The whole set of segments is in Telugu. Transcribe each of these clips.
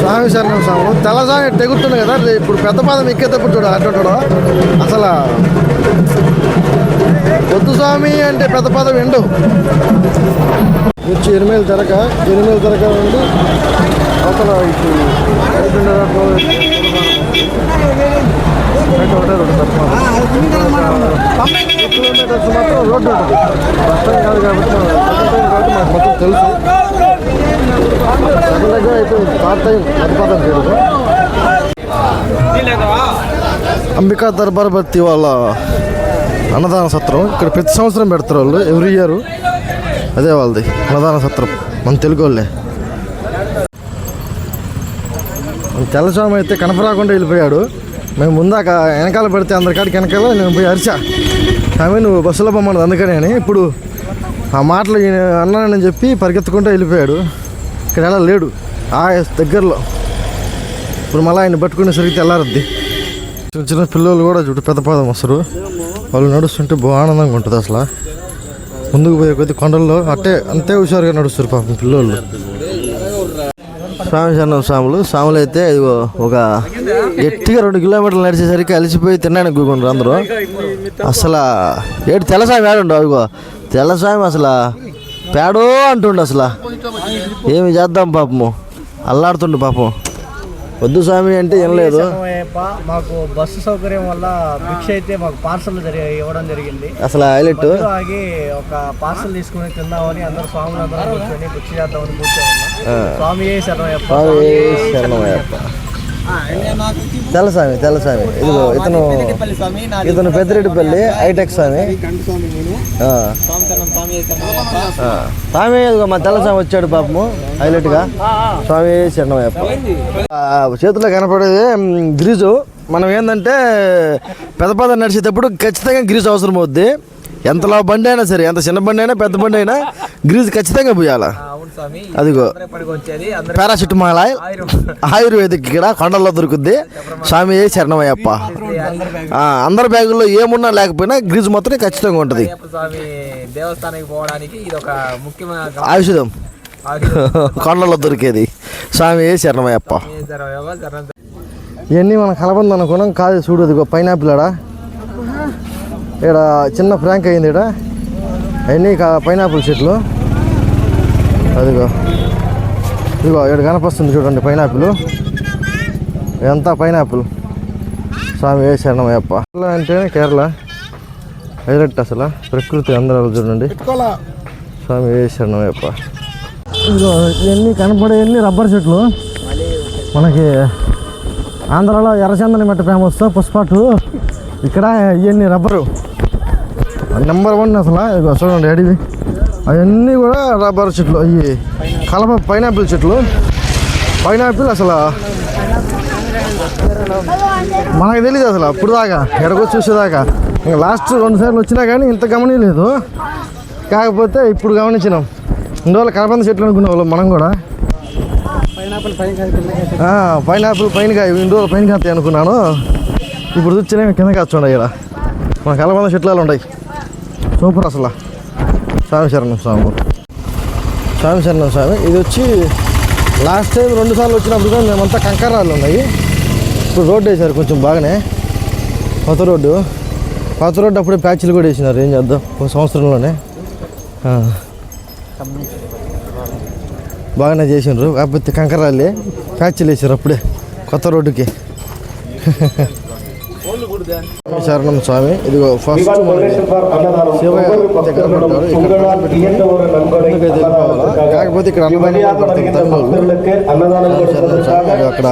స్వామి శరణం స్వామి తెల్లస్వామి తెగుతుంది కదా. ఇప్పుడు పెద్ద పాదం ఎక్కేటప్పుడు చూడ అట్టుంటాడు అసలు. పొద్దు స్వామి అంటే పెద్ద పాదం ఎండు వచ్చి ఎనిమిది తెరక నుండి అవతల ఇటు కిలోమీటర్స్ మాత్రం రోడ్డు ఉంటుంది. కష్టం కాదు కాబట్టి మాకు మొత్తం తెలుసు. దగ్గర అయితే పార్ట్ టైం మధ్యపాదం చేయదు. అంబికా దర్బార్ బత్తి వాళ్ళ అన్నదాన సత్రం ఇక్కడ ప్రతి సంవత్సరం పెడతారు వాళ్ళు, ఎవ్రీ ఇయర్. అదే వాళ్ళది అన్నదాన సత్రం, మన తెలుగు వాళ్ళే. తెల్లస్వామి అయితే కనపరాకుండా వెళ్ళిపోయాడు. మేము ముందాక వెనకాల పెడితే అందరికాడికి వెనకాల నేను పోయి అరిచా, ఆమె నువ్వు బస్సులో పొమ్మన్నది అందుకని అని. ఇప్పుడు ఆ మాటలు అన్నానని చెప్పి పరిగెత్తుకుంటూ వెళ్ళిపోయాడు. ఇక్కడ ఎలా లేడు ఆ దగ్గరలో. ఇప్పుడు మళ్ళీ ఆయన పట్టుకునేసరికి తెల్లారద్ది. చిన్న చిన్న పిల్లలు కూడా చుట్టూ పెద్ద పాదం వస్తారు. వాళ్ళు నడుస్తుంటే బాగా ఆనందంగా ఉంటుంది అసలు. ముందుకు పోయే కొద్ది కొండల్లో అంతే హుషారుగా నడుస్తారు పాపం పిల్లలు. స్వామి శరణం స్వాములు అయితే ఇదిగో ఒక గట్టిగా 2 కిలోమీటర్లు నడిచేసరికి అలసిపోయి తినడానికి కూకుంటారు అందరూ. అసలు తెల్లస్వామి ఏడుండవు. ఇగో తెల్లస్వామి అసలు పేడో అంటుండు. అసలు ఏమి చేద్దాం పాపము, అల్లాడుతుండు పాపం. వద్దు స్వామి అంటే ఏం లేదు. మాకు బస్సు సౌకర్యం వల్ల భిక్ష అయితే మాకు పార్సల్ ఇవ్వడం జరిగింది. అసలు హైలైట్ ఆగి ఒక పార్సల్ తీసుకుని తిందామని అందరూ స్వాములు అందరూ కూర్చొని భిక్ష చేద్దామని కూర్చోన్నాం. స్వామి శరణమయ్యప్ప. తెల్లస్వామి ఇదిగో ఇతను పెద్దిరెడ్డిపల్లి హైటెక్ స్వామి. స్వామి ఇదిగో మా తెల్లస్వామి వచ్చాడు పాపము హైలైట్గా. స్వామి శరణమయ్యప్ప. చేతిలో కనపడేది గ్రీజు. మనం ఏంటంటే పెద్ద నడిచేటప్పుడు ఖచ్చితంగా గ్రీజు అవసరం అవుద్ది. ఎంతలా బండి అయినా సరే, ఎంత చిన్న బండి అయినా పెద్ద బండి అయినా గ్రీజు ఖచ్చితంగా పోయాలా. అదిగో పారాసిటమాల్ ఆయుర్వేదిక్ ఇక్కడ కొండల్లో దొరుకుద్ది. స్వామి శరణమయ్యప్ప. అందరి బ్యాగుల్లో ఏమున్నా లేకపోయినా గ్రీజు మాత్రం ఖచ్చితంగా ఉంటుంది. ఔషధం కొండల్లో దొరికేది. స్వామి శరణమయ్యప్ప. ఇవన్నీ మనం కలబంద అనుకున్నాం కాదు. చూడు అదిగో పైనాపిల్ ఆడ ఇక్కడ చిన్న ఫ్రాంక్ అయింది. ఇక్కడ అవన్నీ పైనాపిల్ చెట్లు. అదిగో ఇక్కడ కనపస్తుంది చూడండి పైనాపిల్. ఎంత పైనాపిల్. స్వామి శరణమయ్యప్ప. అంటేనే కేరళ హైలైట్ అసలు. ప్రకృతి అందరూ చూడండి. స్వామి శరణమయ్యప్ప. ఇదిగో ఇవన్నీ కనపడేవన్నీ రబ్బర్ చెట్లు. మనకి ఆంధ్రాలో ఎర్రచందని మెట్ట ఫేమస్ పుష్పాటు. ఇక్కడ ఇవన్నీ రబ్బరు నెంబర్ 1 అసలు. ఇదిగో చూడండి అడివి. అవన్నీ కూడా రబ్బర్ చెట్లు. అవి కలప పైనాపిల్ చెట్లు. పైనాపిల్ అసలు మనకు తెలియదు అసలు అప్పుడు దాకా, ఎక్కడికొచ్చి చూసేదాకా. ఇంకా లాస్ట్ 2 సార్లు వచ్చినా కానీ ఇంత గమనించలేదు. కాకపోతే ఇప్పుడు గమనించినాం. ఇందువల్ల కలబంద చెట్లు అనుకునే వాళ్ళు మనం కూడా. పైనాపిల్ పైన కాయ ఇందువల్ల పైన కాస్తాయి అనుకున్నాను. ఇప్పుడు చూస్తేనే కింద కాస్తుండే. ఇక్కడ మన కలబంద చెట్లు ఉంటాయి. సూపర్ అసలు. స్వామి శరణం స్వామి. ఇది వచ్చి లాస్ట్ టైం 2 సార్లు వచ్చినప్పుడు కూడా మేమంతా కంకరాలు ఉన్నాయి. ఇప్పుడు రోడ్డు వేసారు కొంచెం బాగానే. కొత్త రోడ్డు అప్పుడే ప్యాచ్లు కూడా వేసినారు. ఏం చేద్దాం, ఒక సంవత్సరంలోనే బాగానే చేసినారు. కాకపోతే కంకరాలే ప్యాచ్లు వేసారు అప్పుడే కొత్త రోడ్డుకి. శరణం స్వామి. ఇదిగో ఫస్ట్ శివయ్య దగ్గర పడతారు. కాకపోతే ఇక్కడ అన్నదానం అక్కడ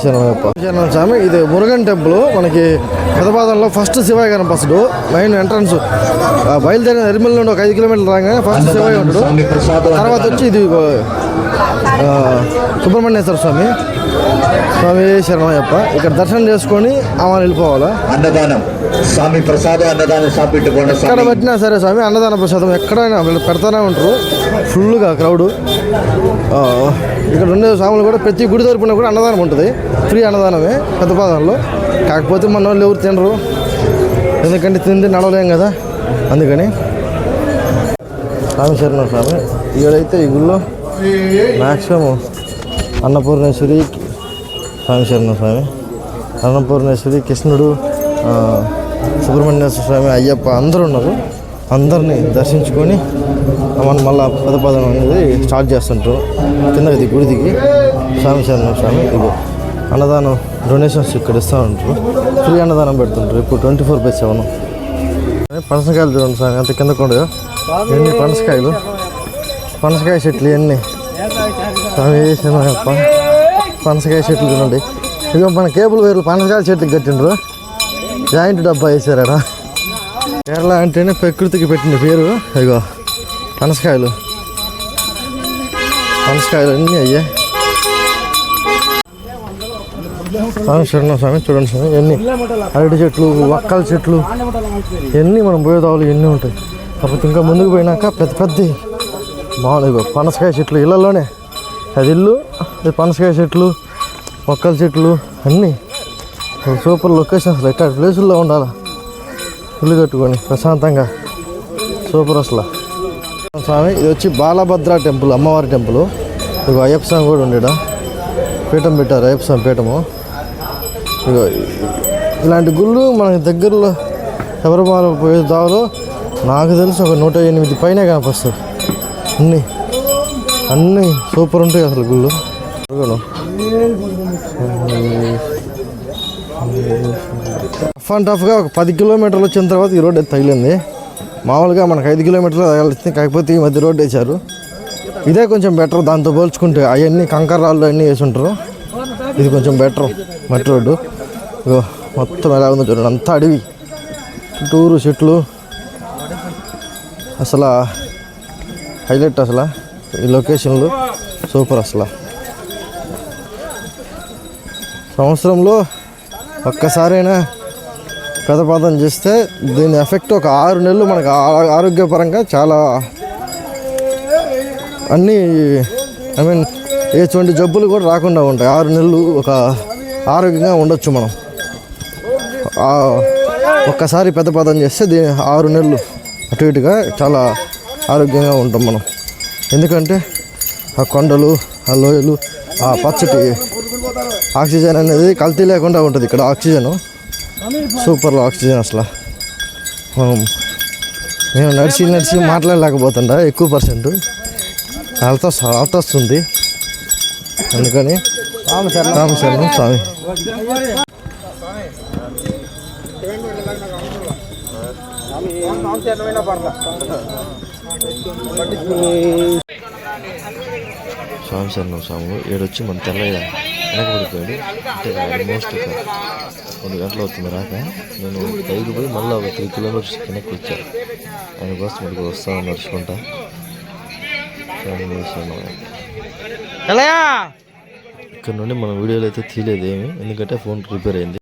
శరణం స్వామి. ఇది మురుగన్ టెంపుల్. మనకి పెదపాదంలో ఫస్ట్ శివయ్య కనిపిస్తాడు. మెయిన్ ఎంట్రన్స్ బయలుదేరిన నిర్మల్ నుండి ఒక 5 కిలోమీటర్లు రాగానే ఫస్ట్ శివయ్య ఉంటాడు. తర్వాత వచ్చి ఇది సుబ్రహ్మణ్యేశ్వర స్వామి. స్వామి శరణమయ్యప్ప. ఇక్కడ దర్శనం చేసుకొని ఆమె వెళ్ళిపోవాలా. స్వామి ప్రసాదం అన్నదానం సాపిట్టుకోండి ఎక్కడ స్వామి. పెట్టినా సరే స్వామి అన్నదాన ప్రసాదం ఎక్కడైనా వీళ్ళు పెడతానే ఉంటారు ఫుల్గా క్రౌడ్. ఇక్కడ ఉండే స్వాములు కూడా ప్రతి గుడి తరపున కూడా అన్నదానం ఉంటుంది, ఫ్రీ అన్నదానమే పెద్దపాదంలో. కాకపోతే మన వాళ్ళు ఎవరు తినరు, ఎందుకంటే తిండి నడవలేం కదా, అందుకని. స్వామి శరణం స్వామి. ఇక్కడైతే ఈ గుళ్ళో మ్యాక్సిమం అన్నపూర్ణేశ్వరి, స్వామి శరణం స్వామి, అన్నపూర్ణేశ్వరి, కృష్ణుడు, సుబ్రహ్మణ్యేశ్వర స్వామి, అయ్యప్ప అందరూ ఉన్నారు. అందరినీ దర్శించుకొని మనం మళ్ళీ పదపదం అనేది స్టార్ట్ చేస్తుంటారు. కిందకి గుడి దిగి స్వామి శరణం స్వామి. ఇది అన్నదానం డొనేషన్స్ ఇక్కడ ఇస్తూ ఉంటారు, ఫ్రీ అన్నదానం పెడుతుంటారు ఇప్పుడు 24/7. పనసకాయలు చూడండి స్వామి అంత కింద కూడా ఎన్ని పనసకాయలు, పనసకాయ చెట్లు ఎన్ని స్వామి శరణయ్యప్ప. పనసకాయ చెట్లు చూడండి, ఇక మన కేబుల్ వైర్లు పనసకాయ చెట్లకి కట్టిండ్రు, జాయింట్ డబ్బా వేసారా. కేరళ అంటేనే ప్రకృతికి పెట్టిన పేరు. ఇగో పనసకాయలు, పనసకాయలు అన్నీ అయ్యే. స్వామి శరణం స్వామి. చూడండి స్వామి ఎన్ని అరటి చెట్లు, వక్కల చెట్లు, ఎన్ని మనం పోయేదావులు ఎన్ని ఉంటాయి. కాకపోతే ఇంకా ముందుకు పోయినాక పెద్ద పెద్ద బాగున్నాయి పనసకాయ చెట్లు. ఇళ్ళల్లోనే అది ఇల్లు, అది పనసకాయ చెట్లు, వక్కల చెట్లు అన్నీ సూపర్ లొకేషన్. అసలు ఎక్కడ ప్లేసుల్లో ఉండాలి ఇల్లు కట్టుకొని ప్రశాంతంగా, సూపర్ అసలు. స్వామి ఇది వచ్చి బాలభద్ర టెంపుల్, అమ్మవారి టెంపుల్. ఇక అయ్యప్ప స్వామి కూడా ఉండేడా, పీఠం పెట్టారు, అయ్యప్ప స్వామి పీఠము. ఇక ఇలాంటి గుళ్ళు మనకి దగ్గరలో శబరిమల పోయే దావలో నాకు తెలిసి ఒక 108 పైన కనిపిస్తుంది. అన్నీ అన్నీ సూపర్ ఉంటాయి అసలు గుళ్ళు. రఫ్ అండ్ టఫ్గా ఒక 10 కిలోమీటర్లు వచ్చిన తర్వాత ఈ రోడ్డు తగిలింది. మామూలుగా మనకు 5 కిలోమీటర్లు తగిలింది, కాకపోతే ఈ మధ్య రోడ్డు వేశారు. ఇదే కొంచెం బెటర్ దాంతో పోల్చుకుంటే. అవన్నీ కంకర రాళ్ళు అన్నీ వేసి ఉంటారు, ఇది కొంచెం బెటర్ మట్టి రోడ్డు. ఇగో మొత్తం ఎలా ఉందో చూడండి, అంతా అడవి, చుట్టూరు చెట్లు. అసలు హైలైట్ అసలు ఈ లొకేషన్లు సూపర్ అసలు. సంవత్సరంలో ఒక్కసారైనా పెదపాదం చేస్తే దీని ఎఫెక్ట్ ఒక 6 నెలలు మనకు ఆరోగ్యపరంగా చాలా అన్నీ ఎటువంటి జబ్బులు కూడా రాకుండా ఉంటాయి. 6 నెలలు ఒక ఆరోగ్యంగా ఉండొచ్చు మనం. ఒక్కసారి పెద్దపాదం చేస్తే దీని 6 నెలలు అటు ఇటుగా చాలా ఆరోగ్యంగా ఉంటాం మనం. ఎందుకంటే ఆ కొండలు, ఆ లోయలు, ఆ పచ్చటి ఆక్సిజన్ అనేది కల్తీ లేకుండా ఉంటుంది ఇక్కడ. ఆక్సిజను సూపర్లో ఆక్సిజన్ అసలు. నేను నడిచి మాట్లాడలేకపోతుంటా, ఎక్కువ పర్సెంట్ అల్త వస్తుంది. అందుకని రామశరణం స్వామి. స్వామి శరణం స్వామి. ఏడొచ్చి మన తెల్లయ్య వెనకబడిపోయాడు. అంటే ఆల్మోస్ట్ ఒక 1 గంటలు అవుతుంది రాక. నేను పైకి పోయి మళ్ళీ ఒక 3 కిలోమీటర్స్ వెనక్కి వచ్చాను. ఆయన కోసం మనకు వస్తాను నడుచుకుంటా. ఇక్కడ నుండి మనం వీడియోలు అయితే తీయలేదు ఏమి, ఎందుకంటే ఫోన్ రిపేర్ అయింది.